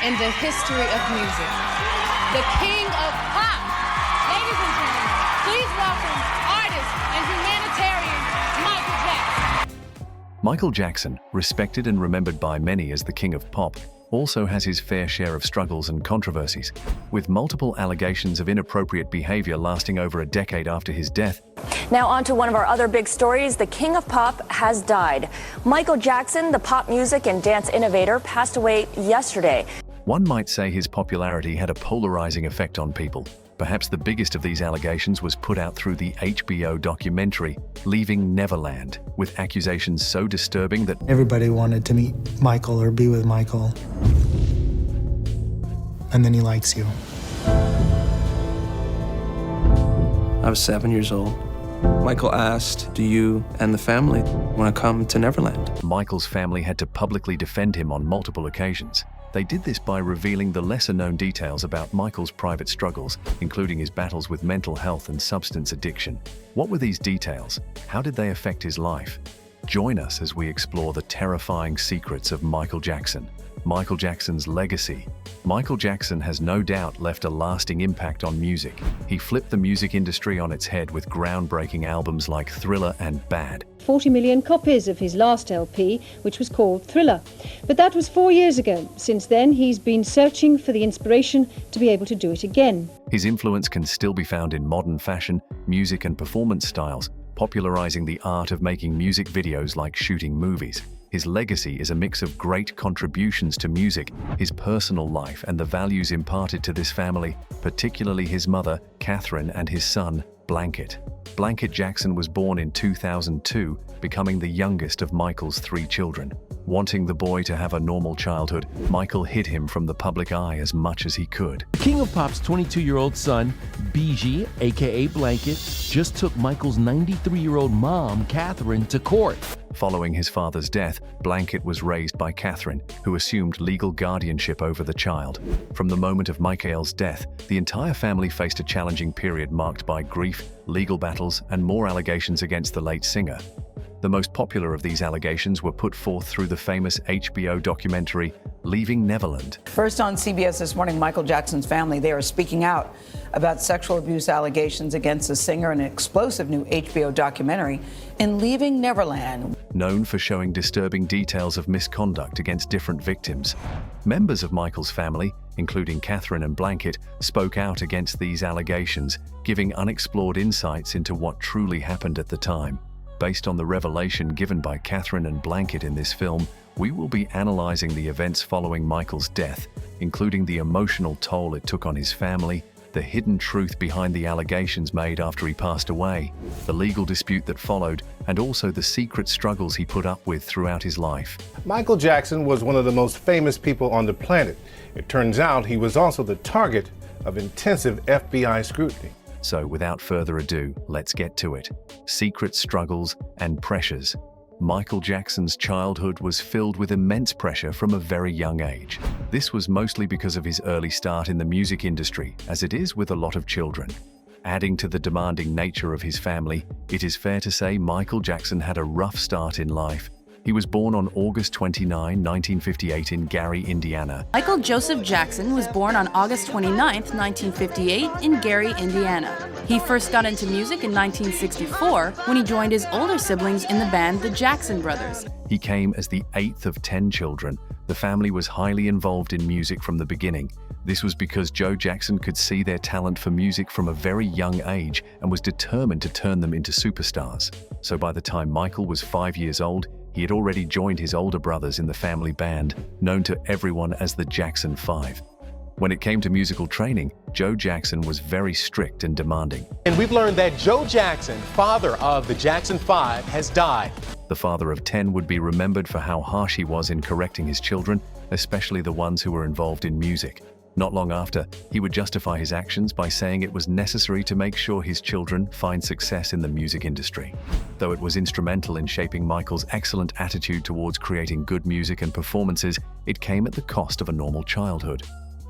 in the history of music. The king of pop. Ladies and gentlemen, please welcome artist and humanitarian Michael Jackson. Michael Jackson, respected and remembered by many as the king of pop, also has his fair share of struggles and controversies, with multiple allegations of inappropriate behavior lasting over a decade after his death. Now on to one of our other big stories. The king of pop has died. Michael Jackson, the pop music and dance innovator, passed away yesterday. One might say his popularity had a polarizing effect on people. Perhaps the biggest of these allegations was put out through the HBO documentary, Leaving Neverland, with accusations so disturbing that everybody wanted to meet Michael or be with Michael. And then he likes you. I was 7 years old. Michael asked, "Do you and the family want to come to Neverland?" Michael's family had to publicly defend him on multiple occasions. They did this by revealing the lesser-known details about Michael's private struggles, including his battles with mental health and substance addiction. What were these details? How did they affect his life? Join us as we explore the terrifying secrets of Michael Jackson. Michael Jackson's legacy. Michael Jackson has no doubt left a lasting impact on music. He flipped the music industry on its head with groundbreaking albums like Thriller and Bad. 40 million copies of his last LP, which was called Thriller. But that was 4 years ago. Since then, he's been searching for the inspiration to be able to do it again. His influence can still be found in modern fashion, music and performance styles, popularizing the art of making music videos like shooting movies. His legacy is a mix of great contributions to music, his personal life, and the values imparted to this family, particularly his mother, Catherine, and his son, Blanket. Blanket Jackson was born in 2002, becoming the youngest of Michael's 3 children. Wanting the boy to have a normal childhood, Michael hid him from the public eye as much as he could. King of Pop's 22-year-old son, BG, aka Blanket, just took Michael's 93-year-old mom, Catherine, to court. Following his father's death, Blanket was raised by Catherine, who assumed legal guardianship over the child. From the moment of Michael's death, the entire family faced a challenging period marked by grief, legal battles, and more allegations against the late singer. The most popular of these allegations were put forth through the famous HBO documentary, Leaving Neverland. First on CBS this morning, Michael Jackson's family, they are speaking out about sexual abuse allegations against the singer in an explosive new HBO documentary, in Leaving Neverland. Known for showing disturbing details of misconduct against different victims. Members of Michael's family, including Catherine and Blanket, spoke out against these allegations, giving unexplored insights into what truly happened at the time. Based on the revelation given by Catherine and Blanket in this film, we will be analyzing the events following Michael's death, including the emotional toll it took on his family, the hidden truth behind the allegations made after he passed away, the legal dispute that followed, and also the secret struggles he put up with throughout his life. Michael Jackson was one of the most famous people on the planet. It turns out he was also the target of intensive FBI scrutiny. So without further ado, let's get to it. Secret struggles and pressures. Michael Jackson's childhood was filled with immense pressure from a very young age. This was mostly because of his early start in the music industry, as it is with a lot of children. Adding to the demanding nature of his family, it is fair to say Michael Jackson had a rough start in life. He was born on August 29, 1958 in Gary, Indiana. Michael Joseph Jackson was born on August 29, 1958 in Gary, Indiana. He first got into music in 1964 when he joined his older siblings in the band the Jackson Brothers. He came as the 8th of 10 children. The family was highly involved in music from the beginning. This was because Joe Jackson could see their talent for music from a very young age and was determined to turn them into superstars. So by the time Michael was 5 years old, he had already joined his older brothers in the family band, known to everyone as the Jackson 5. When it came to musical training, Joe Jackson was very strict and demanding. And we've learned that Joe Jackson, father of the Jackson 5, has died. The father of 10 would be remembered for how harsh he was in correcting his children, especially the ones who were involved in music. Not long after, he would justify his actions by saying it was necessary to make sure his children find success in the music industry. Though it was instrumental in shaping Michael's excellent attitude towards creating good music and performances, it came at the cost of a normal childhood.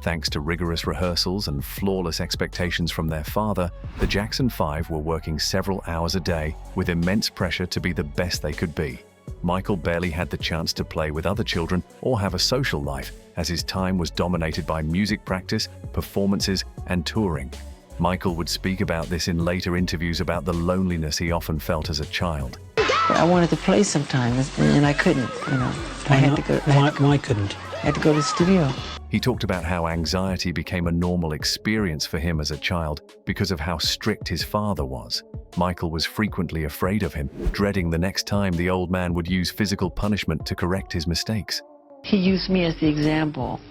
Thanks to rigorous rehearsals and flawless expectations from their father, the Jackson 5 were working several hours a day with immense pressure to be the best they could be. Michael barely had the chance to play with other children or have a social life, as his time was dominated by music practice, performances, and touring. Michael would speak about this in later interviews about the loneliness he often felt as a child. I wanted to play sometimes, and I couldn't, Why not? Why couldn't? I had to go to the studio. He talked about how anxiety became a normal experience for him as a child because of how strict his father was. Michael was frequently afraid of him, dreading the next time the old man would use physical punishment to correct his mistakes. He used me as the example.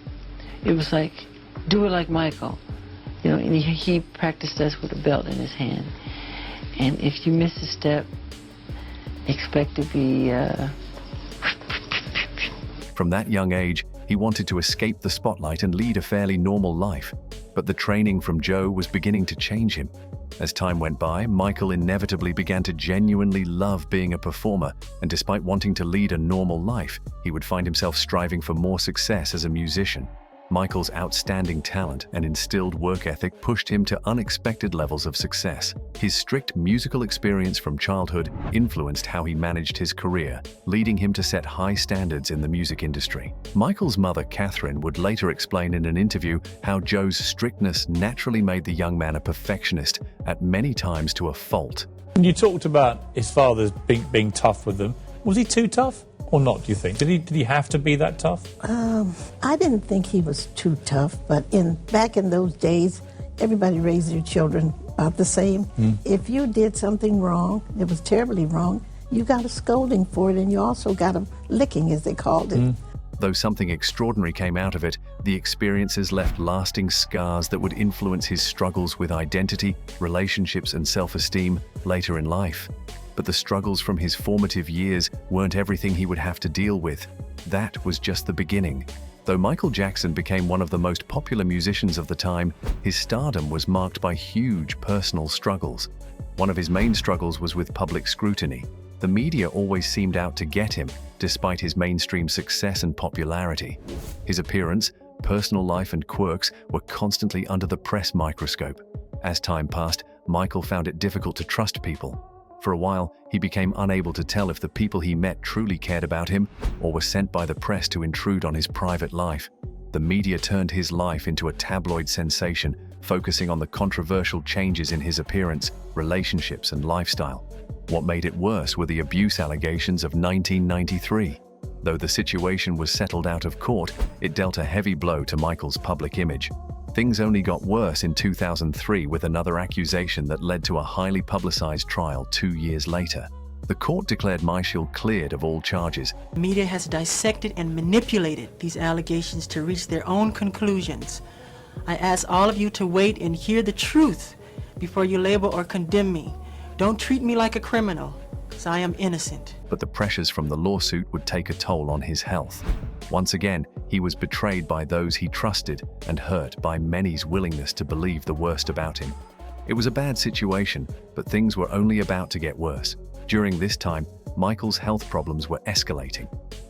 It was like, do it like Michael. And he practiced us with a belt in his hand. And if you miss a step, expect to be... From that young age, he wanted to escape the spotlight and lead a fairly normal life. But the training from Joe was beginning to change him. As time went by, Michael inevitably began to genuinely love being a performer, and despite wanting to lead a normal life, he would find himself striving for more success as a musician. Michael's outstanding talent and instilled work ethic pushed him to unexpected levels of success. His strict musical experience from childhood influenced how he managed his career, leading him to set high standards in the music industry. Michael's mother, Catherine, would later explain in an interview how Joe's strictness naturally made the young man a perfectionist, at many times to a fault. You talked about his father being tough with them. Was he too tough? Or not, do you think? Did he have to be that tough? I didn't think he was too tough, but back in those days, everybody raised their children about the same. If you did something wrong, it was terribly wrong, you got a scolding for it, and you also got a licking, as they called it. Though something extraordinary came out of it, the experiences left lasting scars that would influence his struggles with identity, relationships, and self-esteem later in life. But the struggles from his formative years weren't everything he would have to deal with. That was just the beginning. Though Michael Jackson became one of the most popular musicians of the time, his stardom was marked by huge personal struggles. One of his main struggles was with public scrutiny. The media always seemed out to get him, despite his mainstream success and popularity. His appearance, personal life, and quirks were constantly under the press microscope. As time passed, Michael found it difficult to trust people. For a while, he became unable to tell if the people he met truly cared about him or were sent by the press to intrude on his private life. The media turned his life into a tabloid sensation, focusing on the controversial changes in his appearance, relationships, and lifestyle. What made it worse were the abuse allegations of 1993. Though the situation was settled out of court, it dealt a heavy blow to Michael's public image. Things only got worse in 2003 with another accusation that led to a highly publicized trial 2 years later. The court declared BOMBSHELL cleared of all charges. The media has dissected and manipulated these allegations to reach their own conclusions. I ask all of you to wait and hear the truth before you label or condemn me. Don't treat me like a criminal, because I am innocent. But the pressures from the lawsuit would take a toll on his health. Once again, he was betrayed by those he trusted and hurt by many's willingness to believe the worst about him. It was a bad situation, but things were only about to get worse. During this time, Michael's health problems were escalating.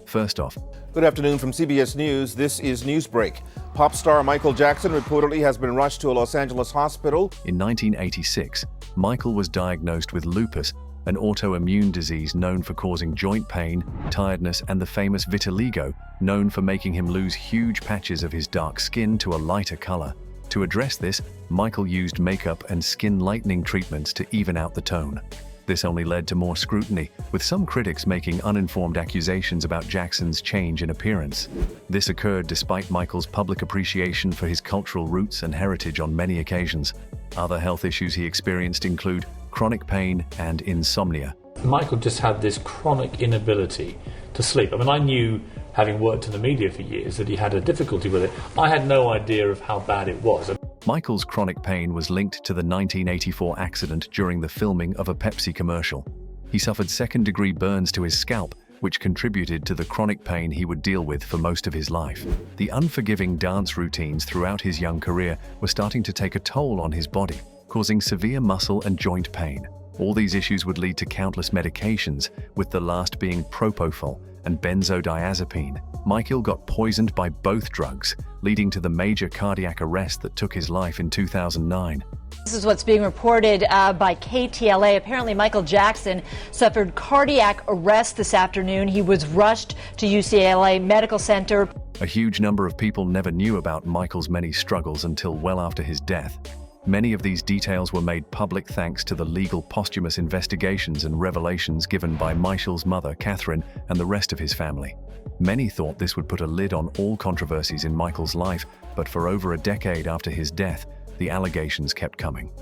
First off, good afternoon from CBS News. This is Newsbreak. Pop star Michael Jackson reportedly has been rushed to a Los Angeles hospital. In 1986, Michael was diagnosed with lupus, an autoimmune disease known for causing joint pain, tiredness, and the famous vitiligo, known for making him lose huge patches of his dark skin to a lighter color. To address this, Michael used makeup and skin lightening treatments to even out the tone. This only led to more scrutiny, with some critics making uninformed accusations about Jackson's change in appearance. This occurred despite Michael's public appreciation for his cultural roots and heritage on many occasions. Other health issues he experienced include chronic pain and insomnia. Michael just had this chronic inability to sleep. I mean, I knew, having worked in the media for years, that he had a difficulty with it. I had no idea of how bad it was. Michael's chronic pain was linked to the 1984 accident during the filming of a Pepsi commercial. He suffered second-degree burns to his scalp, which contributed to the chronic pain he would deal with for most of his life. The unforgiving dance routines throughout his young career were starting to take a toll on his body, causing severe muscle and joint pain. All these issues would lead to countless medications, with the last being propofol and benzodiazepine. Michael got poisoned by both drugs, leading to the major cardiac arrest that took his life in 2009. This is what's being reported by KTLA. Apparently, Michael Jackson suffered cardiac arrest this afternoon. He was rushed to UCLA Medical Center. A huge number of people never knew about Michael's many struggles until well after his death. Many of these details were made public thanks to the legal posthumous investigations and revelations given by Michael's mother, Catherine, and the rest of his family. Many thought this would put a lid on all controversies in Michael's life, but for over a decade after his death, the allegations kept coming.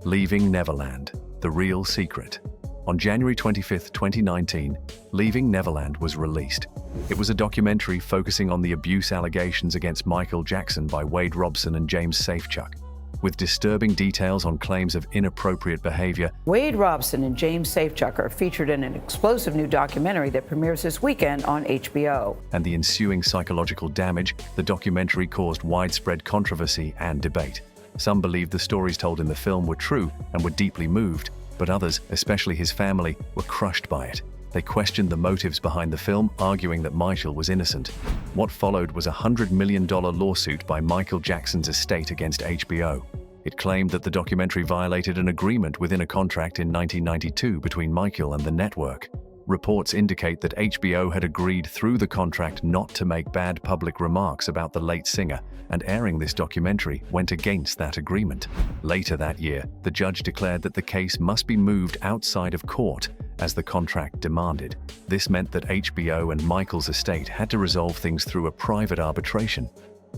Leaving Neverland, the real secret. On January 25, 2019, Leaving Neverland was released. It was a documentary focusing on the abuse allegations against Michael Jackson by Wade Robson and James Safechuck, with disturbing details on claims of inappropriate behavior. Wade Robson and James Safechuck are featured in an explosive new documentary that premieres this weekend on HBO. And the ensuing psychological damage. The documentary caused widespread controversy and debate. Some believed the stories told in the film were true and were deeply moved, but others, especially his family, were crushed by it. They questioned the motives behind the film, arguing that Michael was innocent. What followed was a $100 million lawsuit by Michael Jackson's estate against HBO. It claimed that the documentary violated an agreement within a contract in 1992 between Michael and the network. Reports indicate that HBO had agreed through the contract not to make bad public remarks about the late singer, and airing this documentary went against that agreement. Later that year, the judge declared that the case must be moved outside of court, as the contract demanded. This meant that HBO and Michael's estate had to resolve things through a private arbitration.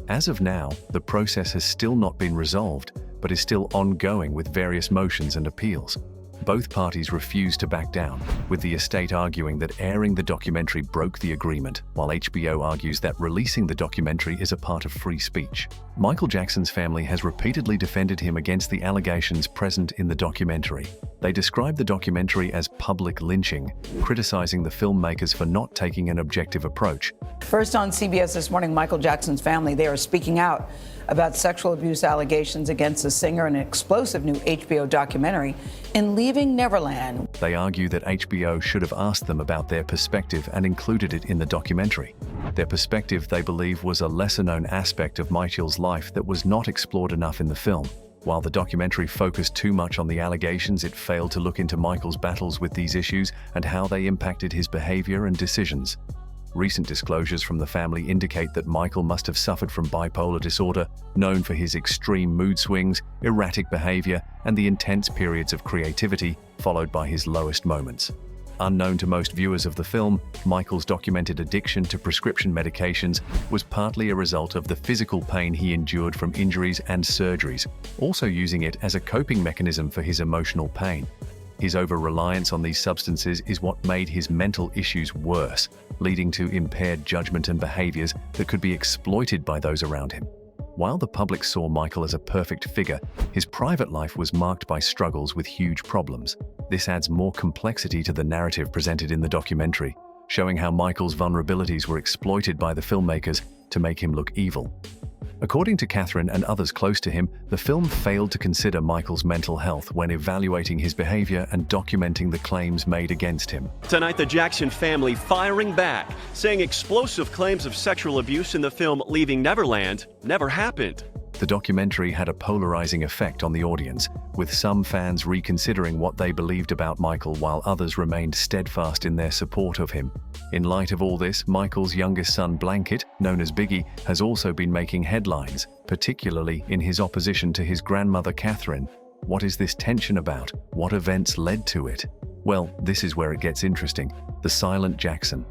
As of now, the process has still not been resolved, but is still ongoing with various motions and appeals. Both parties refused to back down, with the estate arguing that airing the documentary broke the agreement, while HBO argues that releasing the documentary is a part of free speech. Michael Jackson's family has repeatedly defended him against the allegations present in the documentary. They describe the documentary as public lynching, criticizing the filmmakers for not taking an objective approach. First on CBS this morning, Michael Jackson's family, they are speaking out about sexual abuse allegations against the singer in an explosive new HBO documentary, In Leaving Neverland. They argue that HBO should have asked them about their perspective and included it in the documentary. Their perspective, they believe, was a lesser-known aspect of Michael's life that was not explored enough in the film. While the documentary focused too much on the allegations, it failed to look into Michael's battles with these issues and how they impacted his behavior and decisions. Recent disclosures from the family indicate that Michael must have suffered from bipolar disorder, known for his extreme mood swings, erratic behavior, and the intense periods of creativity, followed by his lowest moments. Unknown to most viewers of the film, Michael's documented addiction to prescription medications was partly a result of the physical pain he endured from injuries and surgeries, also using it as a coping mechanism for his emotional pain. His over-reliance on these substances is what made his mental issues worse, leading to impaired judgment and behaviors that could be exploited by those around him. While the public saw Michael as a perfect figure, his private life was marked by struggles with huge problems. This adds more complexity to the narrative presented in the documentary, showing how Michael's vulnerabilities were exploited by the filmmakers to make him look evil. According to Catherine and others close to him, the film failed to consider Michael's mental health when evaluating his behavior and documenting the claims made against him. Tonight, the Jackson family firing back, saying explosive claims of sexual abuse in the film Leaving Neverland never happened. The documentary had a polarizing effect on the audience, with some fans reconsidering what they believed about Michael while others remained steadfast in their support of him. In light of all this, Michael's youngest son, Blanket, known as Biggie, has also been making headlines, particularly in his opposition to his grandmother, Catherine. What is this tension about? What events led to it? Well, this is where it gets interesting. The silent Jackson.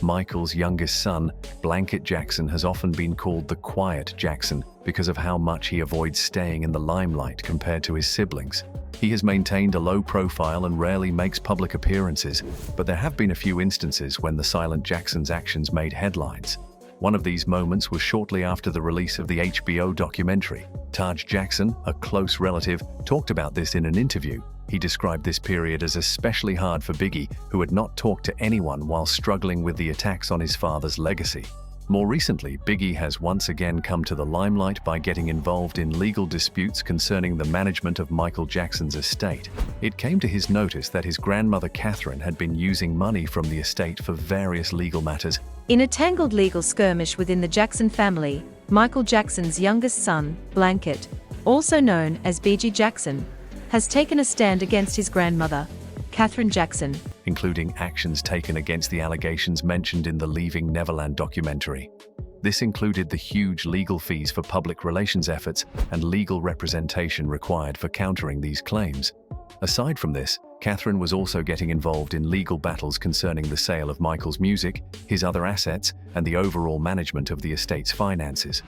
Michael's youngest son, Blanket Jackson, has often been called the quiet Jackson because of how much he avoids staying in the limelight compared to his siblings. He has maintained a low profile and rarely makes public appearances, but there have been a few instances when the silent Jackson's actions made headlines. One of these moments was shortly after the release of the HBO documentary. Taj Jackson, a close relative, talked about this in an interview. He described this period as especially hard for Biggie, who had not talked to anyone while struggling with the attacks on his father's legacy. More recently, Biggie has once again come to the limelight by getting involved in legal disputes concerning the management of Michael Jackson's estate. It came to his notice that his grandmother Catherine had been using money from the estate for various legal matters. In a tangled legal skirmish within the Jackson family, Michael Jackson's youngest son, Blanket, also known as BG Jackson, has taken a stand against his grandmother, Catherine Jackson, including actions taken against the allegations mentioned in the Leaving Neverland documentary. This included the huge legal fees for public relations efforts and legal representation required for countering these claims. Aside from this, Catherine was also getting involved in legal battles concerning the sale of Michael's music, his other assets, and the overall management of the estate's finances.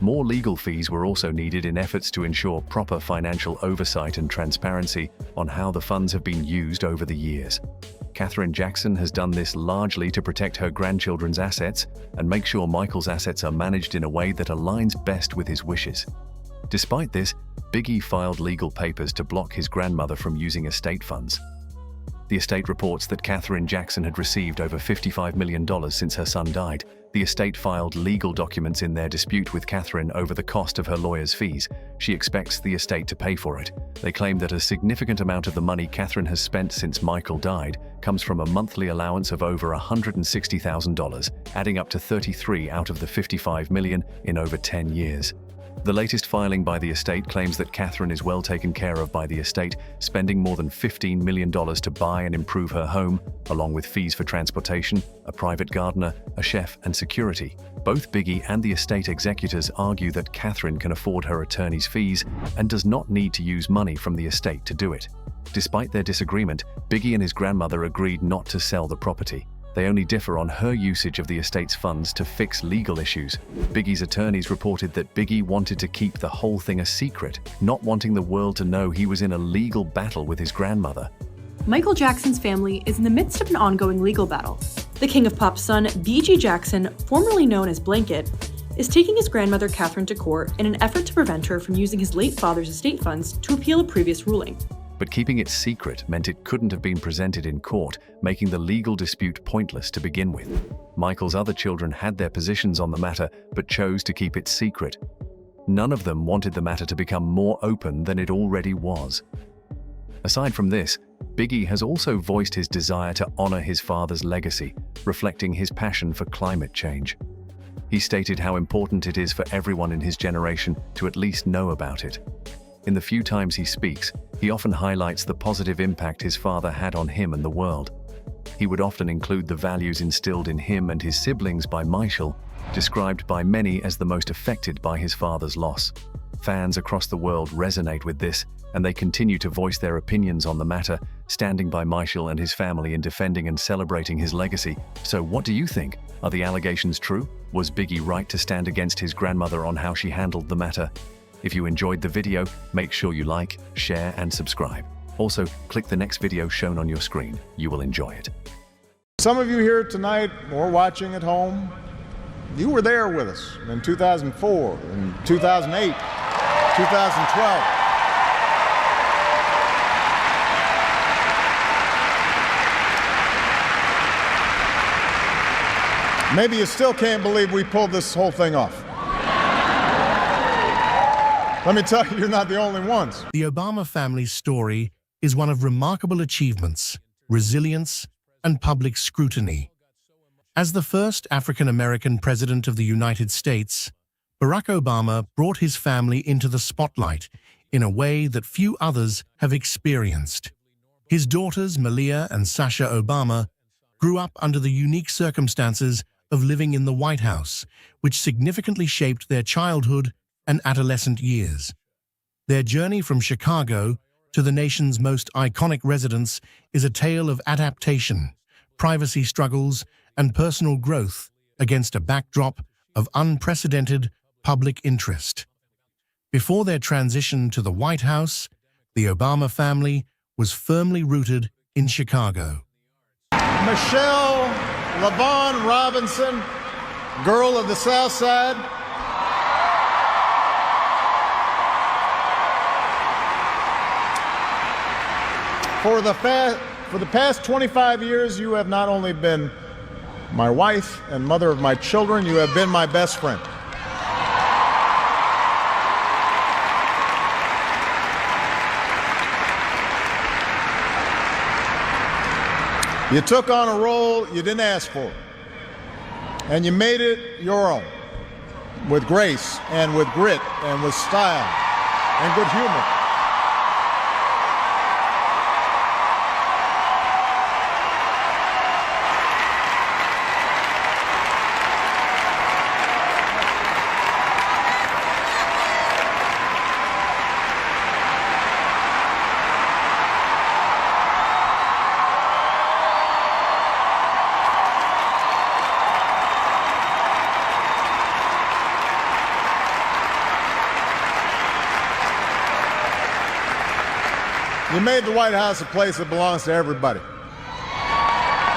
More legal fees were also needed in efforts to ensure proper financial oversight and transparency on how the funds have been used over the years. Catherine Jackson has done this largely to protect her grandchildren's assets and make sure Michael's assets are managed in a way that aligns best with his wishes. Despite this, Biggie filed legal papers to block his grandmother from using estate funds. The estate reports that Catherine Jackson had received over $55 million since her son died. The estate filed legal documents in their dispute with Catherine over the cost of her lawyer's fees. She expects the estate to pay for it. They claim that a significant amount of the money Catherine has spent since Michael died comes from a monthly allowance of over $160,000, adding up to 33 out of the $55 million in over 10 years. The latest filing by the estate claims that Catherine is well taken care of by the estate, spending more than $15 million to buy and improve her home, along with fees for transportation, a private gardener, a chef, and security. Both Biggie and the estate executors argue that Catherine can afford her attorney's fees and does not need to use money from the estate to do it. Despite their disagreement, Biggie and his grandmother agreed not to sell the property. They only differ on her usage of the estate's funds to fix legal issues. Biggie's attorneys reported that Biggie wanted to keep the whole thing a secret, not wanting the world to know he was in a legal battle with his grandmother. Michael Jackson's family is in the midst of an ongoing legal battle. The King of Pop's son, BG Jackson, formerly known as Blanket, is taking his grandmother Catherine to court in an effort to prevent her from using his late father's estate funds to appeal a previous ruling. But keeping it secret meant it couldn't have been presented in court, making the legal dispute pointless to begin with. Michael's other children had their positions on the matter, but chose to keep it secret. None of them wanted the matter to become more open than it already was. Aside from this, Biggie has also voiced his desire to honor his father's legacy, reflecting his passion for climate change. He stated how important it is for everyone in his generation to at least know about it. In the few times he speaks, he often highlights the positive impact his father had on him and the world. He would often include the values instilled in him and his siblings by Michael, described by many as the most affected by his father's loss. Fans across the world resonate with this, and they continue to voice their opinions on the matter, standing by Michael and his family in defending and celebrating his legacy. So what do you think? Are the allegations true? Was Biggie right to stand against his grandmother on how she handled the matter? If you enjoyed the video, make sure you like, share, and subscribe. Also, click the next video shown on your screen. You will enjoy it. Some of you here tonight or watching at home, you were there with us in 2004, in 2008, 2012. Maybe you still can't believe we pulled this whole thing off. Let me tell you, you're not the only ones. The Obama family's story is one of remarkable achievements, resilience, and public scrutiny. As the first African-American president of the United States, Barack Obama brought his family into the spotlight in a way that few others have experienced. His daughters, Malia and Sasha Obama, grew up under the unique circumstances of living in the White House, which significantly shaped their childhood and adolescent years. Their journey from Chicago to the nation's most iconic residence is a tale of adaptation, privacy struggles, and personal growth against a backdrop of unprecedented public interest. Before their transition to the White House, the Obama family was firmly rooted in Chicago. Michelle LaVaughn Robinson, girl of the South Side. For the past 25 years, you have not only been my wife and mother of my children, you have been my best friend. You took on a role you didn't ask for, and you made it your own, with grace and with grit and with style and good humor. You made the White House a place that belongs to everybody.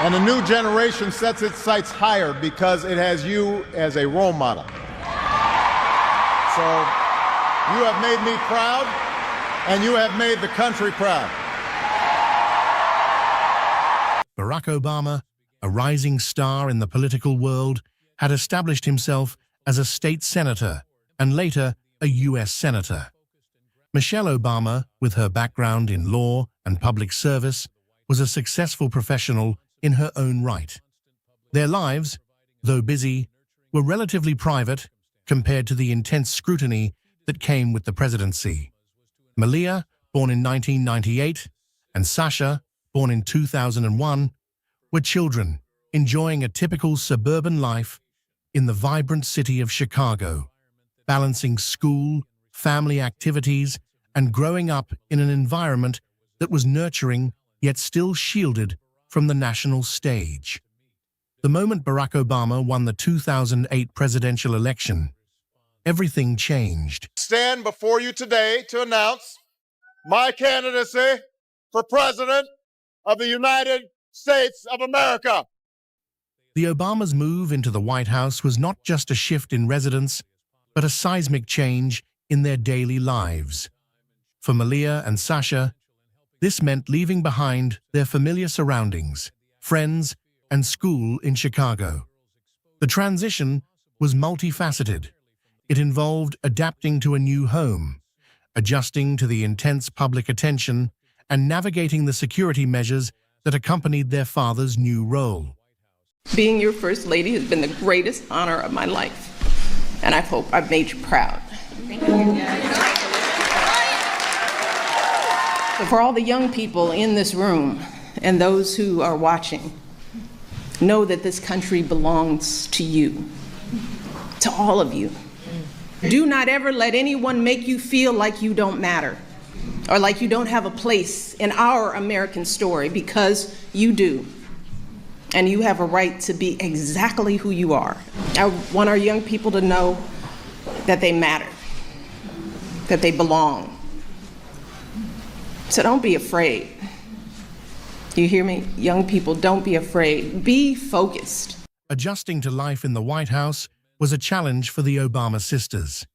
And the new generation sets its sights higher because it has you as a role model. So you have made me proud, and you have made the country proud. Barack Obama, a rising star in the political world, had established himself as a state senator and later a U.S. senator. Michelle Obama, with her background in law and public service, was a successful professional in her own right. Their lives, though busy, were relatively private compared to the intense scrutiny that came with the presidency. Malia, born in 1998, and Sasha, born in 2001, were children enjoying a typical suburban life in the vibrant city of Chicago, balancing school, family activities, and growing up in an environment that was nurturing yet still shielded from the national stage. The moment Barack Obama won the 2008 presidential election, everything changed. Stand before you today to announce my candidacy for President of the United States of America. The Obamas' move into the White House was not just a shift in residence, but a seismic change in their daily lives. For Malia and Sasha, this meant leaving behind their familiar surroundings, friends, and school in Chicago. The transition was multifaceted. It involved adapting to a new home, adjusting to the intense public attention, and navigating the security measures that accompanied their father's new role. Being your First Lady has been the greatest honor of my life, and I hope I've made you proud. Thank you. So for all the young people in this room and those who are watching, know that this country belongs to you, to all of you. Do not ever let anyone make you feel like you don't matter or like you don't have a place in our American story, because you do. And you have a right to be exactly who you are. I want our young people to know that they matter, that they belong. So don't be afraid. You hear me? Young people, don't be afraid. Be focused. Adjusting to life in the White House was a challenge for the Obama sisters.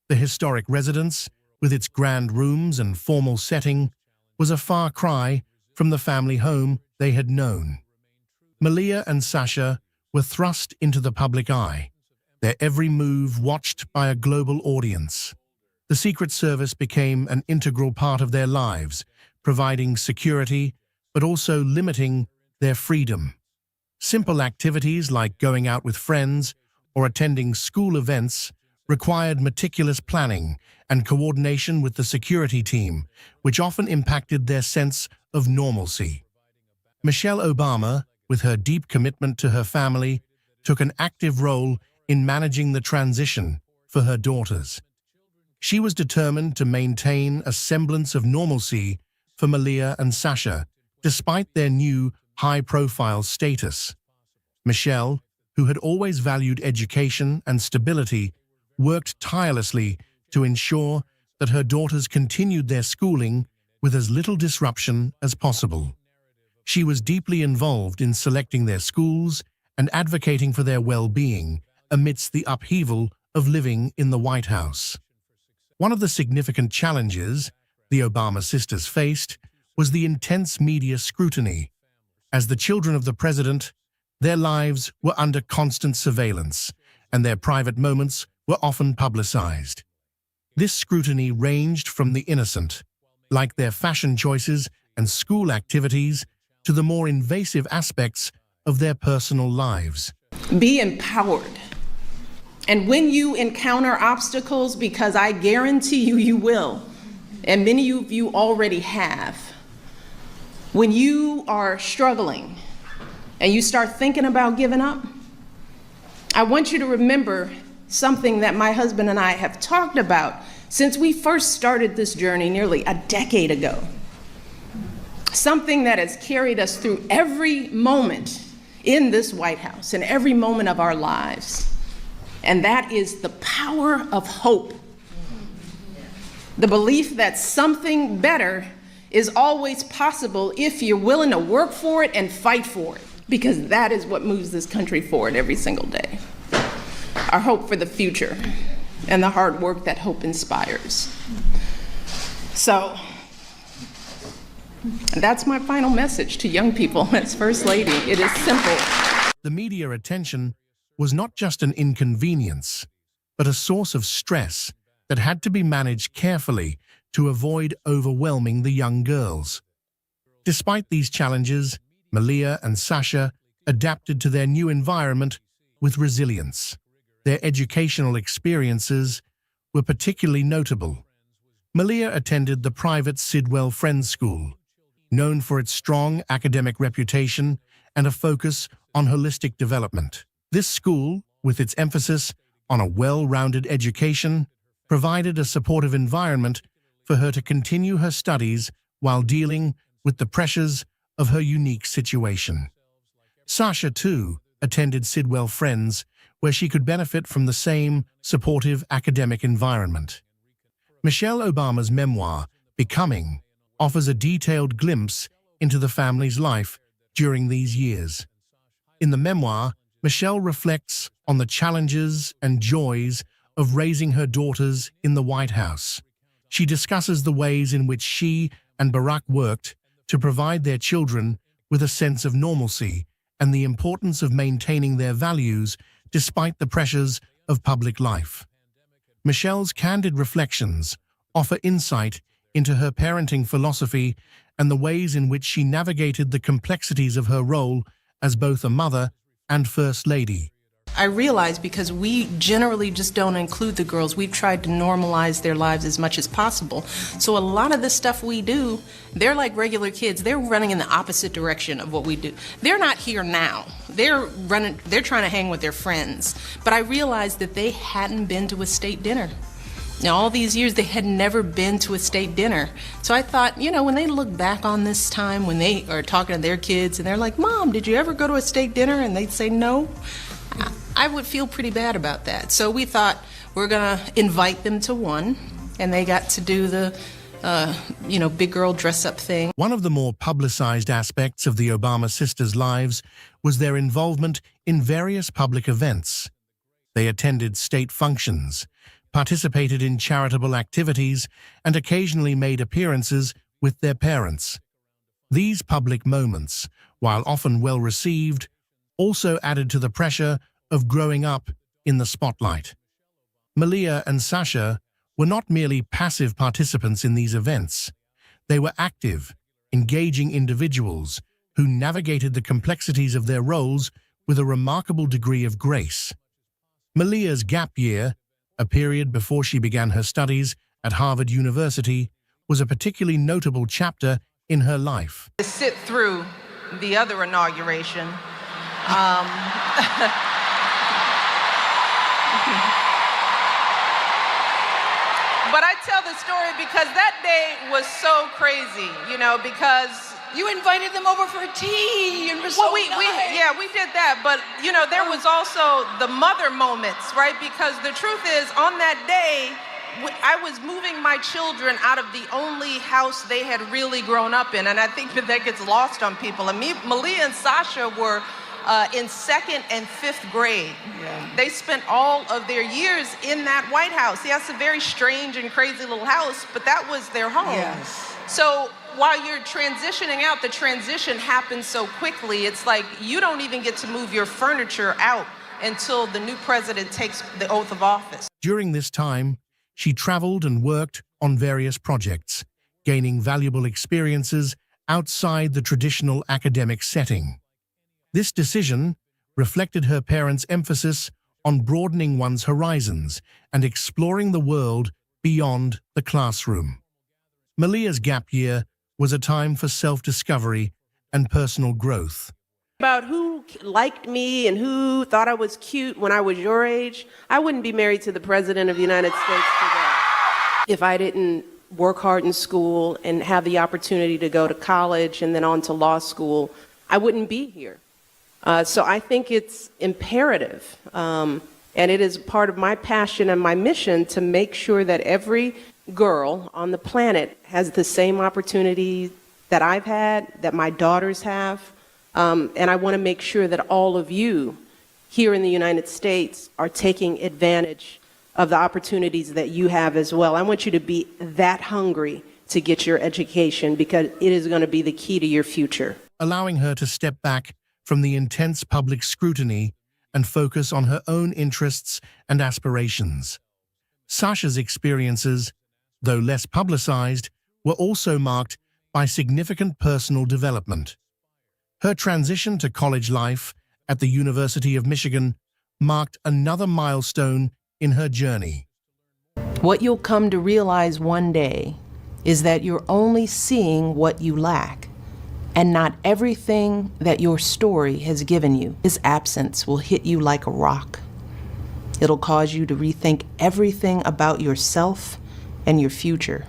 The historic residence, with its grand rooms and formal setting, was a far cry from the family home they had known. Malia and Sasha were thrust into the public eye, their every move watched by a global audience. The Secret Service became an integral part of their lives, providing security, but also limiting their freedom. Simple activities like going out with friends or attending school events required meticulous planning and coordination with the security team, which often impacted their sense of normalcy. Michelle Obama, with her deep commitment to her family, took an active role in managing the transition for her daughters. She was determined to maintain a semblance of normalcy for Malia and Sasha, despite their new high-profile status. Michelle, who had always valued education and stability, worked tirelessly to ensure that her daughters continued their schooling with as little disruption as possible. She was deeply involved in selecting their schools and advocating for their well-being amidst the upheaval of living in the White House. One of the significant challenges the Obama sisters faced was the intense media scrutiny. As the children of the president, Their lives were under constant surveillance, and their private moments were often publicized. This scrutiny ranged from the innocent, like their fashion choices and school activities, to the more invasive aspects of their personal lives. Be empowered. And when you encounter obstacles, because I guarantee you, you will, and many of you already have, when you are struggling and you start thinking about giving up, I want you to remember something that my husband and I have talked about since we first started this journey nearly a decade ago. Something that has carried us through every moment in this White House and every moment of our lives. And that is the power of hope. The belief that something better is always possible if you're willing to work for it and fight for it, because that is what moves this country forward every single day. Our hope for the future and the hard work that hope inspires. So that's my final message to young people as First Lady. It is simple. The media attention was not just an inconvenience, but a source of stress that had to be managed carefully to avoid overwhelming the young girls. Despite these challenges, Malia and Sasha adapted to their new environment with resilience. Their educational experiences were particularly notable. Malia attended the private Sidwell Friends School, known for its strong academic reputation and a focus on holistic development. This school, with its emphasis on a well-rounded education, provided a supportive environment for her to continue her studies while dealing with the pressures of her unique situation. Sasha, too, attended Sidwell Friends, where she could benefit from the same supportive academic environment. Michelle Obama's memoir, Becoming, offers a detailed glimpse into the family's life during these years. In the memoir, Michelle reflects on the challenges and joys of raising her daughters in the White House. She discusses the ways in which she and Barack worked to provide their children with a sense of normalcy and the importance of maintaining their values despite the pressures of public life. Michelle's candid reflections offer insight into her parenting philosophy and the ways in which she navigated the complexities of her role as both a mother and First Lady. I realize because we generally just don't include the girls, we've tried to normalize their lives as much as possible. So a lot of the stuff we do, they're like regular kids. They're running in the opposite direction of what we do. They're not here now. They're trying to hang with their friends. But I realized that they hadn't been to a state dinner. Now, all these years, they had never been to a state dinner. So I thought, you know, when they look back on this time, when they are talking to their kids and they're like, Mom, did you ever go to a state dinner? And they'd say no. I would feel pretty bad about that. So we thought we're going to invite them to one, and they got to do the, big girl dress-up thing. One of the more publicized aspects of the Obama sisters' lives was their involvement in various public events. They attended state functions, participated in charitable activities, and occasionally made appearances with their parents. These public moments, while often well-received, also added to the pressure of growing up in the spotlight. Malia and Sasha were not merely passive participants in these events. They were active, engaging individuals who navigated the complexities of their roles with a remarkable degree of grace. Malia's gap year, a period before she began her studies at Harvard University, was a particularly notable chapter in her life. To sit through the other inauguration, but I tell the story because that day was so crazy, because you invited them over for tea and we did that, but there was also the mother moments, right? Because the truth is, on that day, I was moving my children out of the only house they had really grown up in, and I think that gets lost on people. And Malia and Sasha were in 2nd and 5th grade. Yeah. They spent all of their years in that White House. Yeah, it's a very strange and crazy little house, but that was their home. Yes. So while you're transitioning out, the transition happens so quickly. It's like you don't even get to move your furniture out until the new president takes the oath of office. During this time, she traveled and worked on various projects, gaining valuable experiences outside the traditional academic setting. This decision reflected her parents' emphasis on broadening one's horizons and exploring the world beyond the classroom. Malia's gap year was a time for self-discovery and personal growth. About who liked me and who thought I was cute when I was your age, I wouldn't be married to the President of the United States today if I didn't work hard in school and have the opportunity to go to college and then on to law school. I wouldn't be here. So I think it's imperative, and it is part of my passion and my mission to make sure that every girl on the planet has the same opportunity that I've had, that my daughters have. And I want to make sure that all of you here in the United States are taking advantage of the opportunities that you have as well. I want you to be that hungry to get your education because it is going to be the key to your future. Allowing her to step back from the intense public scrutiny and focus on her own interests and aspirations. Sasha's experiences, though less publicized, were also marked by significant personal development. Her transition to college life at the University of Michigan marked another milestone in her journey. What you'll come to realize one day is that you're only seeing what you lack, and not everything that your story has given you. His absence will hit you like a rock. It'll cause you to rethink everything about yourself and your future.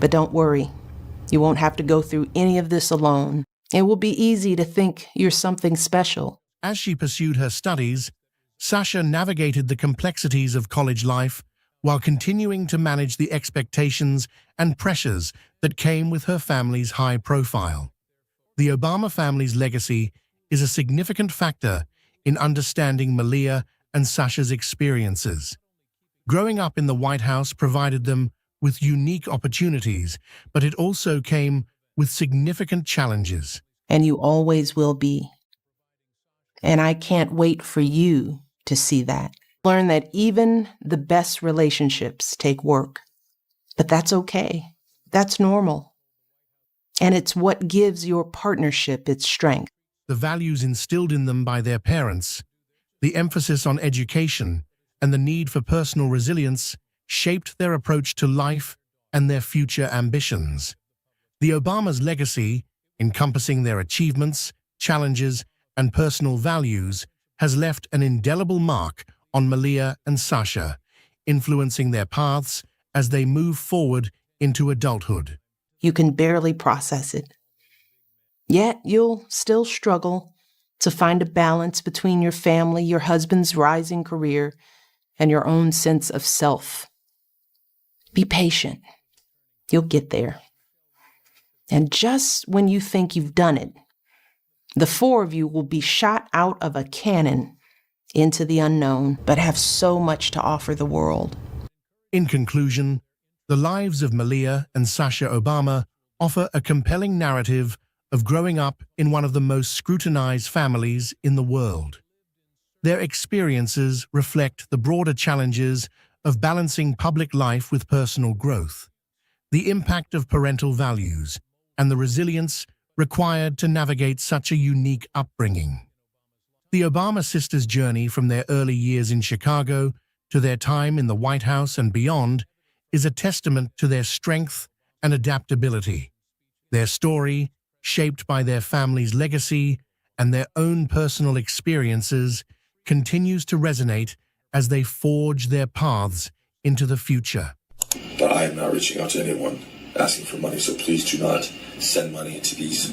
But don't worry, you won't have to go through any of this alone. It will be easy to think you're something special. As she pursued her studies, Sasha navigated the complexities of college life while continuing to manage the expectations and pressures that came with her family's high profile. The Obama family's legacy is a significant factor in understanding Malia and Sasha's experiences. Growing up in the White House provided them with unique opportunities, but it also came with significant challenges. And you always will be. And I can't wait for you to see that. Learn that even the best relationships take work. But that's okay. That's normal. And it's what gives your partnership its strength. The values instilled in them by their parents, the emphasis on education, and the need for personal resilience shaped their approach to life and their future ambitions. The Obamas' legacy, encompassing their achievements, challenges, and personal values, has left an indelible mark on Malia and Sasha, influencing their paths as they move forward into adulthood. You can barely process it. Yet you'll still struggle to find a balance between your family, your husband's rising career, and your own sense of self. Be patient. You'll get there. And just when you think you've done it, the four of you will be shot out of a cannon into the unknown, but have so much to offer the world. In conclusion, the lives of Malia and Sasha Obama offer a compelling narrative of growing up in one of the most scrutinized families in the world. Their experiences reflect the broader challenges of balancing public life with personal growth, the impact of parental values, and the resilience required to navigate such a unique upbringing. The Obama sisters' journey from their early years in Chicago to their time in the White House and beyond is a testament to their strength and adaptability. Their story, shaped by their family's legacy and their own personal experiences, continues to resonate as they forge their paths into the future. But I am not reaching out to anyone asking for money, so please do not send money into these.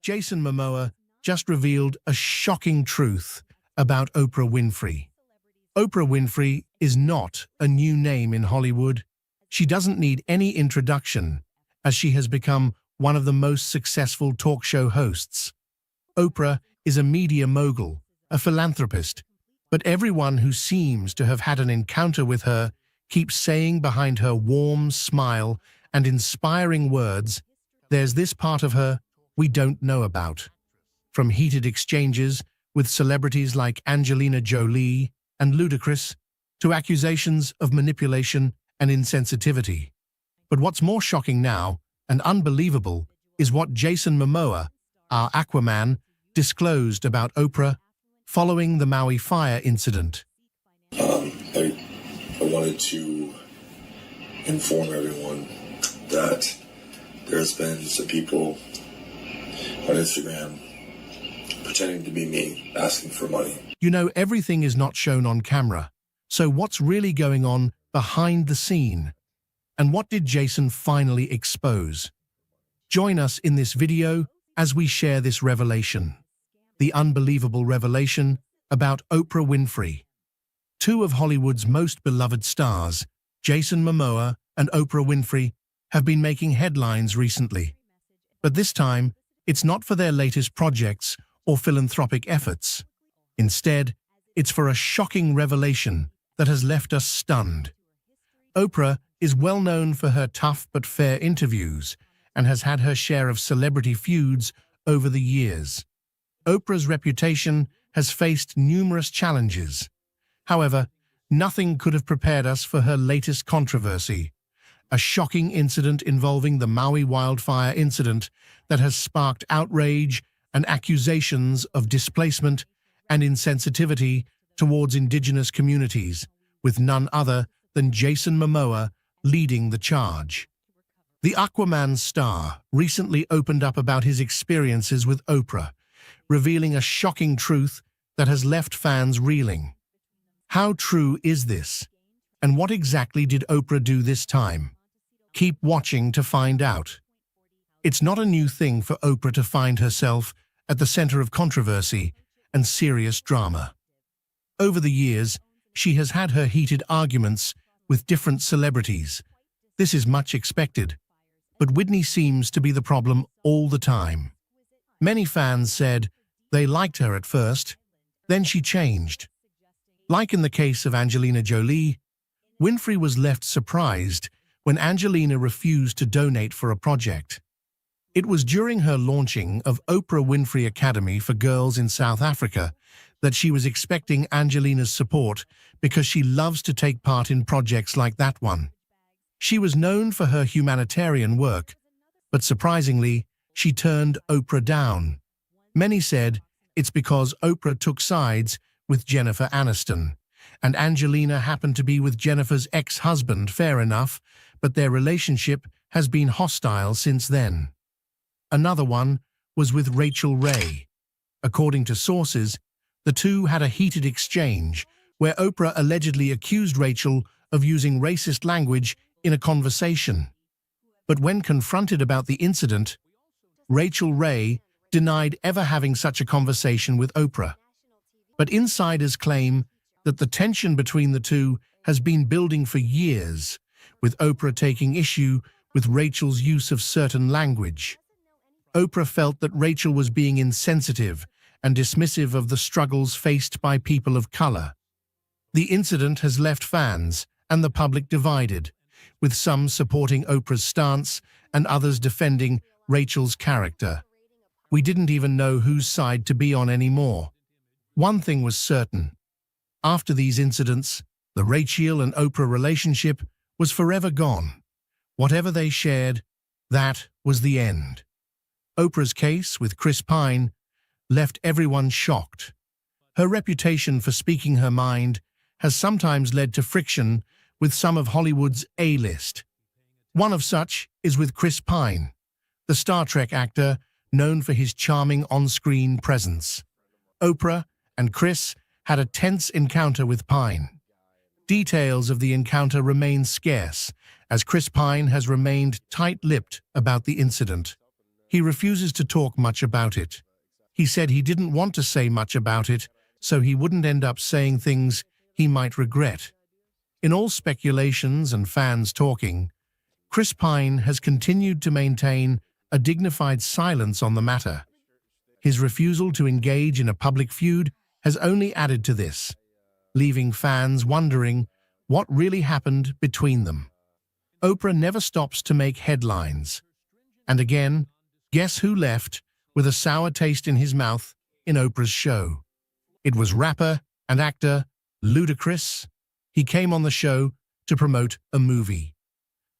Jason Momoa just revealed a shocking truth about Oprah Winfrey. Oprah Winfrey is not a new name in Hollywood. She doesn't need any introduction, as she has become one of the most successful talk show hosts. Oprah is a media mogul, a philanthropist, but everyone who seems to have had an encounter with her keeps saying behind her warm smile and inspiring words, there's this part of her we don't know about. From heated exchanges with celebrities like Angelina Jolie and Ludacris to accusations of manipulation and insensitivity. But what's more shocking now and unbelievable is what Jason Momoa, our Aquaman, disclosed about Oprah following the Maui fire incident. I wanted to inform everyone that there's been some people on Instagram pretending to be me, asking for money. You know, everything is not shown on camera. So what's really going on behind the scene? And what did Jason finally expose? Join us in this video as we share this revelation. The unbelievable revelation about Oprah Winfrey. Two of Hollywood's most beloved stars, Jason Momoa and Oprah Winfrey, have been making headlines recently. But this time, it's not for their latest projects or philanthropic efforts. Instead, it's for a shocking revelation that has left us stunned. Oprah is well known for her tough but fair interviews and has had her share of celebrity feuds over the years. Oprah's reputation has faced numerous challenges. However, nothing could have prepared us for her latest controversy, a shocking incident involving the Maui wildfire incident that has sparked outrage and accusations of displacement and insensitivity towards indigenous communities, with none other than Jason Momoa leading the charge. The Aquaman star recently opened up about his experiences with Oprah, revealing a shocking truth that has left fans reeling. How true is this? And what exactly did Oprah do this time? Keep watching to find out. It's not a new thing for Oprah to find herself at the center of controversy and serious drama. Over the years, she has had her heated arguments with different celebrities. This is much expected. But Whitney seems to be the problem all the time. Many fans said they liked her at first, then she changed. Like in the case of Angelina Jolie, Winfrey was left surprised when Angelina refused to donate for a project. It was during her launching of Oprah Winfrey Academy for Girls in South Africa that she was expecting Angelina's support because she loves to take part in projects like that one. She was known for her humanitarian work, but surprisingly, she turned Oprah down. Many said it's because Oprah took sides with Jennifer Aniston, and Angelina happened to be with Jennifer's ex-husband. Fair enough, but their relationship has been hostile since then. Another one was with Rachel Ray. According to sources, the two had a heated exchange where Oprah allegedly accused Rachel of using racist language in a conversation. But when confronted about the incident, Rachel Ray denied ever having such a conversation with Oprah. But insiders claim that the tension between the two has been building for years, with Oprah taking issue with Rachel's use of certain language. Oprah felt that Rachel was being insensitive and dismissive of the struggles faced by people of color. The incident has left fans and the public divided, with some supporting Oprah's stance and others defending Rachel's character. We didn't even know whose side to be on anymore. One thing was certain. After these incidents, the Rachel and Oprah relationship was forever gone. Whatever they shared, that was the end. Oprah's case with Chris Pine left everyone shocked. Her reputation for speaking her mind has sometimes led to friction with some of Hollywood's A-list. One of such is with Chris Pine, the Star Trek actor known for his charming on-screen presence. Oprah and Chris had a tense encounter with Pine. Details of the encounter remain scarce, as Chris Pine has remained tight-lipped about the incident. He refuses to talk much about it. He said he didn't want to say much about it, so he wouldn't end up saying things he might regret. In all speculations and fans talking, Chris Pine has continued to maintain a dignified silence on the matter. His refusal to engage in a public feud has only added to this, leaving fans wondering what really happened between them. Oprah never stops to make headlines. And again, guess who left with a sour taste in his mouth in Oprah's show? It was rapper and actor Ludacris. He came on the show to promote a movie.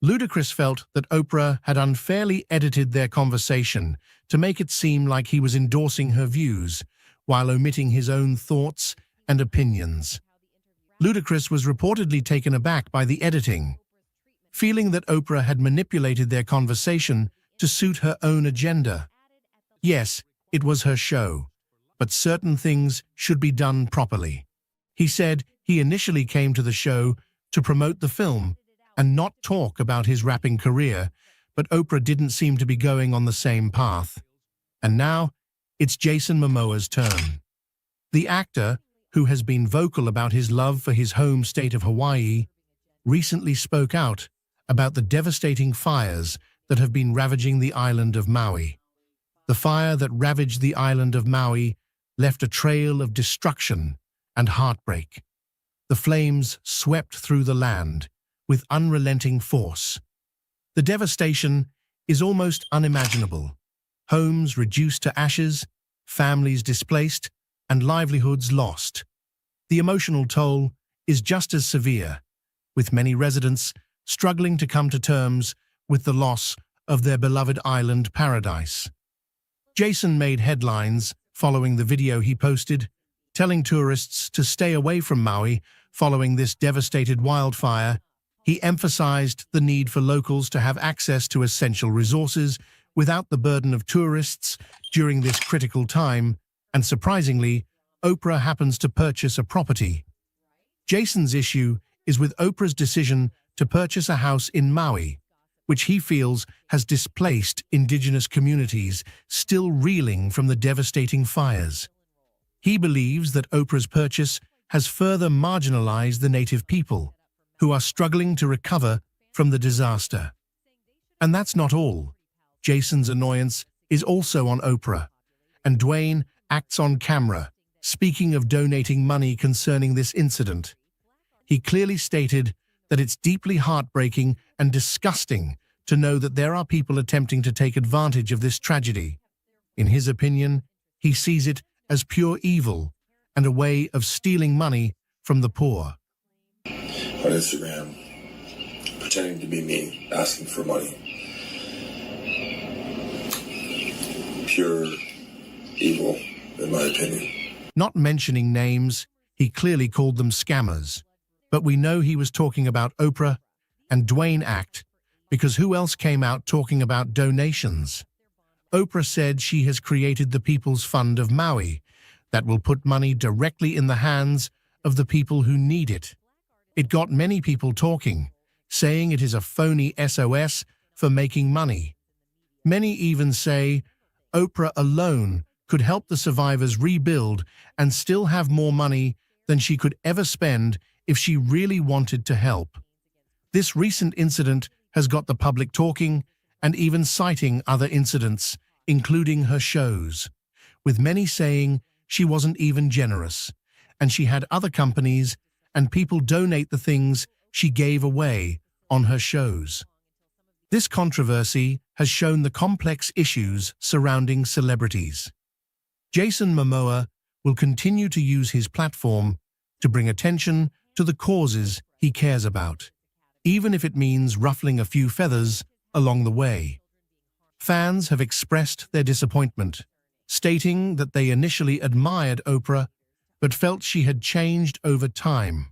Ludacris felt that Oprah had unfairly edited their conversation to make it seem like he was endorsing her views, while omitting his own thoughts and opinions. Ludacris was reportedly taken aback by the editing, feeling that Oprah had manipulated their conversation to suit her own agenda. Yes, it was her show, but certain things should be done properly. He said he initially came to the show to promote the film and not talk about his rapping career, but Oprah didn't seem to be going on the same path. And now, it's Jason Momoa's turn. The actor, who has been vocal about his love for his home state of Hawaii, recently spoke out about the devastating fires that have been ravaging the island of Maui. The fire that ravaged the island of Maui left a trail of destruction and heartbreak. The flames swept through the land with unrelenting force. The devastation is almost unimaginable. Homes reduced to ashes, families displaced, and livelihoods lost. The emotional toll is just as severe, with many residents struggling to come to terms with the loss of their beloved island paradise. Jason made headlines following the video he posted, telling tourists to stay away from Maui following this devastated wildfire. He emphasized the need for locals to have access to essential resources without the burden of tourists during this critical time, and surprisingly, Oprah happens to purchase a property. Jason's issue is with Oprah's decision to purchase a house in Maui, which he feels has displaced indigenous communities still reeling from the devastating fires. He believes that Oprah's purchase has further marginalized the native people, who are struggling to recover from the disaster. And that's not all. Jason's annoyance is also on Oprah, and Dwayne acts on camera, speaking of donating money concerning this incident. He clearly stated that it's deeply heartbreaking and disgusting to know that there are people attempting to take advantage of this tragedy. In his opinion, he sees it as pure evil and a way of stealing money from the poor. On Instagram, pretending to be me, asking for money. Pure evil, in my opinion. Not mentioning names, he clearly called them scammers. But we know he was talking about Oprah and Dwayne Act, because who else came out talking about donations? Oprah said she has created the People's Fund of Maui that will put money directly in the hands of the people who need it. It got many people talking, saying it is a phony SOS for making money. Many even say Oprah alone could help the survivors rebuild and still have more money than she could ever spend if she really wanted to help. This recent incident has got the public talking and even citing other incidents, including her shows, with many saying she wasn't even generous, and she had other companies and people donate the things she gave away on her shows. This controversy has shown the complex issues surrounding celebrities. Jason Momoa will continue to use his platform to bring attention to the causes he cares about, even if it means ruffling a few feathers along the way. Fans have expressed their disappointment, stating that they initially admired Oprah but felt she had changed over time.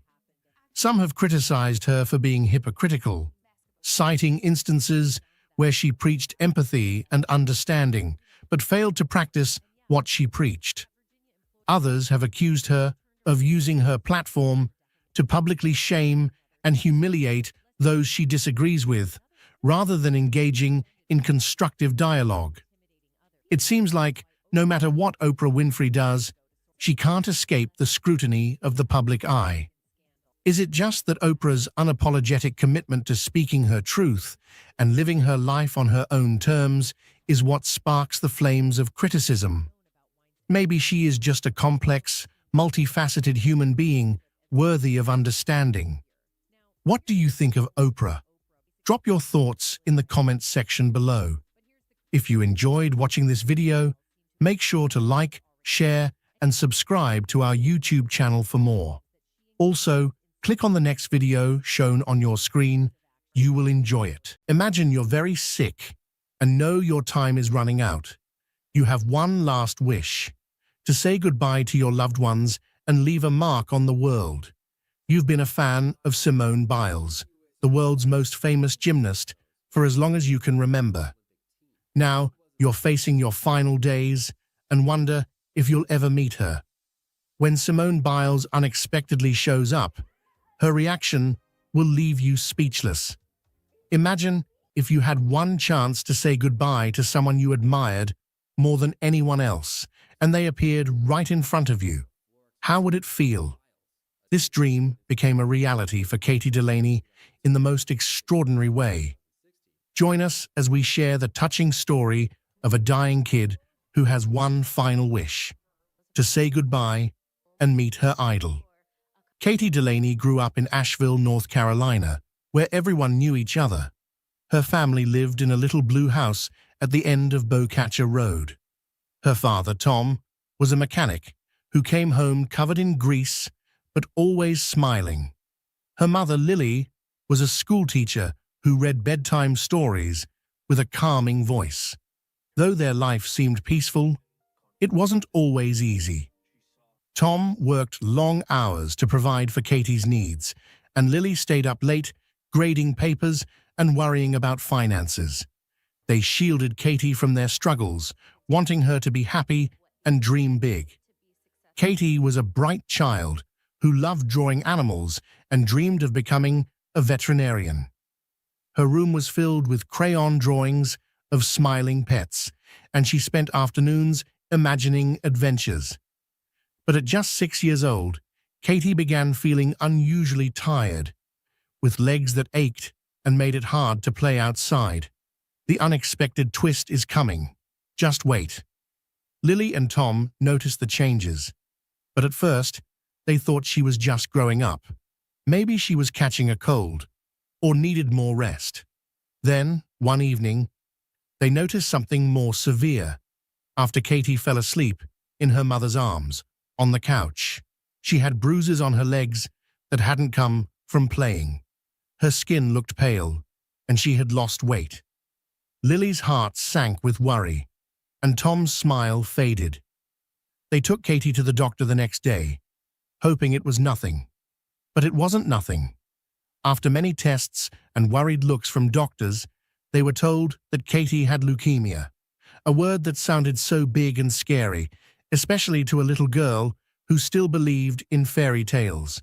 Some have criticized her for being hypocritical, citing instances where she preached empathy and understanding but failed to practice what she preached. Others have accused her of using her platform to publicly shame and humiliate those she disagrees with, rather than engaging in constructive dialogue. It seems like no matter what Oprah Winfrey does, she can't escape the scrutiny of the public eye. Is it just that Oprah's unapologetic commitment to speaking her truth and living her life on her own terms is what sparks the flames of criticism? Maybe she is just a complex, multifaceted human being worthy of understanding. What do you think of Oprah? Drop your thoughts in the comments section below. If you enjoyed watching this video, make sure to like, share, and subscribe to our YouTube channel for more. Also, click on the next video shown on your screen. You will enjoy it. Imagine you're very sick and know your time is running out. You have one last wish: to say goodbye to your loved ones and leave a mark on the world. You've been a fan of Simone Biles, the world's most famous gymnast, for as long as you can remember. Now, you're facing your final days and wonder if you'll ever meet her. When Simone Biles unexpectedly shows up, her reaction will leave you speechless. Imagine if you had one chance to say goodbye to someone you admired more than anyone else, and they appeared right in front of you. How would it feel? This dream became a reality for Katie Delaney in the most extraordinary way. Join us as we share the touching story of a dying kid who has one final wish: to say goodbye and meet her idol. Katie Delaney grew up in Asheville, North Carolina, where everyone knew each other. Her family lived in a little blue house at the end of Bocaccia Road. Her father, Tom, was a mechanic who came home covered in grease but always smiling. Her mother, Lily, was a schoolteacher who read bedtime stories with a calming voice. Though their life seemed peaceful, it wasn't always easy. Tom worked long hours to provide for Katie's needs, and Lily stayed up late grading papers and worrying about finances. They shielded Katie from their struggles, wanting her to be happy and dream big. Katie was a bright child who loved drawing animals and dreamed of becoming a veterinarian. Her room was filled with crayon drawings of smiling pets, and she spent afternoons imagining adventures. But at just 6 years old, Katie began feeling unusually tired, with legs that ached and made it hard to play outside. The unexpected twist is coming. Just wait. Lily and Tom noticed the changes, but at first, they thought she was just growing up. Maybe she was catching a cold or needed more rest. Then, one evening, they noticed something more severe. After Katie fell asleep in her mother's arms on the couch, she had bruises on her legs that hadn't come from playing. Her skin looked pale, and she had lost weight. Lily's heart sank with worry, and Tom's smile faded. They took Katie to the doctor the next day, hoping it was nothing. But it wasn't nothing. After many tests and worried looks from doctors, they were told that Katie had leukemia, a word that sounded so big and scary, especially to a little girl who still believed in fairy tales.